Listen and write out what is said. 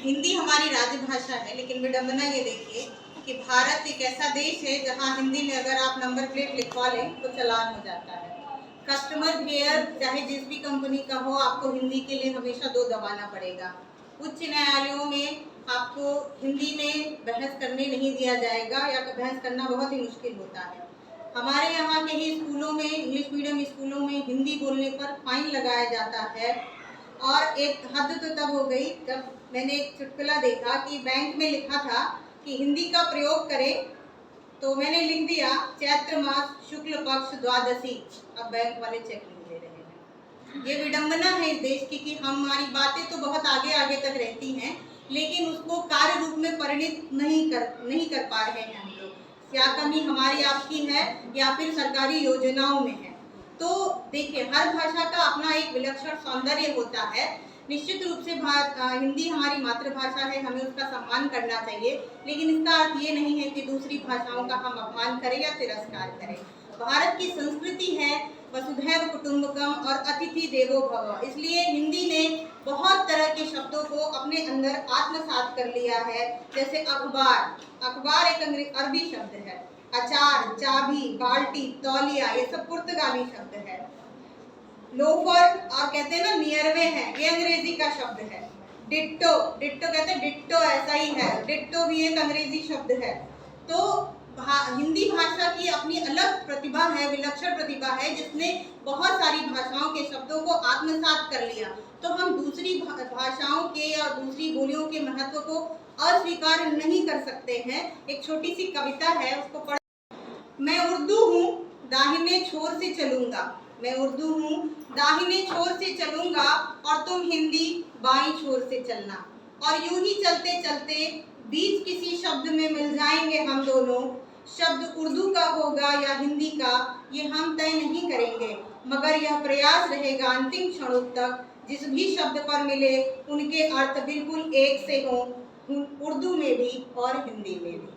हिंदी हमारी राजभाषा है, लेकिन विडंबना ये देखिए कि भारत एक ऐसा देश है जहां हिंदी में अगर आप नंबर प्लेट लिखवा लें तो चालान हो जाता है। कस्टमर केयर चाहे जिस भी कंपनी का हो, आपको हिंदी के लिए हमेशा 2 दबाना पड़ेगा। उच्च न्यायालयों में आपको हिंदी में बहस करने नहीं दिया जाएगा या बहस करना बहुत ही मुश्किल होता है। हमारे यहाँ के ही स्कूलों में, इंग्लिश मीडियम स्कूलों में हिंदी बोलने पर फाइन लगाया जाता है। और एक हद तो तब हो गई जब मैंने एक चुटकुला देखा कि बैंक में लिखा था कि हिंदी का प्रयोग करें, तो मैंने लिख दिया चैत्र मास शुक्ल पक्ष द्वादशी। अब बैंक वाले चेक नहीं दे रहे हैं। ये विडंबना है इस देश की कि हमारी बातें तो बहुत आगे आगे तक रहती हैं, लेकिन उसको कार्य रूप में परिणित नहीं कर पा रहे हैं हम लोग। क्या कमी हमारी आपकी है या फिर सरकारी योजनाओं में है? तो देखिए, हर भाषा का अपना एक विलक्षण सौंदर्य होता है। निश्चित रूप से हिंदी हमारी मातृभाषा है, हमें उसका सम्मान करना चाहिए, लेकिन इसका अर्थ ये नहीं है कि दूसरी भाषाओं का हम अपमान करें या तिरस्कार करें। भारत की संस्कृति है वसुधैव कुटुंबकम और अतिथि देवो भव, इसलिए हिंदी ने बहुत तरह के शब्दों को अपने अंदर आत्मसात कर लिया है। जैसे अखबार, अखबार एक अरबी शब्द है। अचार, चाबी, बाल्टी, तौलिया, ये सब पुर्तगाली शब्द है। लोफर और कहते हैं ना नियरवे है, ये अंग्रेजी का शब्द है। डिट्टो, डिट्टो कहते हैं डिट्टो ऐसा ही है, डिट्टो भी एक अंग्रेजी शब्द है। तो हिंदी भाषा की अपनी अलग प्रतिभा है, विलक्षण प्रतिभा है, जिसने बहुत सारी भाषाओं के शब्दों को आत्मसात कर लिया। तो हम दूसरी भाषाओं के या दूसरी बोलियों के महत्व को अस्वीकार नहीं कर सकते हैं। एक छोटी सी कविता है, उसको पढ़। मैं उर्दू हूँ, दाहिने छोर से चलूंगा। मैं उर्दू हूँ, दाहिने छोर से चलूंगा और तुम हिंदी बाईं छोर से चलना। और यूं ही चलते चलते बीच किसी शब्द में मिल जाएंगे हम दोनों। शब्द उर्दू का होगा या हिंदी का, ये हम तय नहीं करेंगे, मगर यह प्रयास रहेगा अंतिम क्षणों तक। जिस भी शब्द पर मिले उनके अर्थ बिल्कुल एक से हों, उर्दू में भी और हिंदी में भी।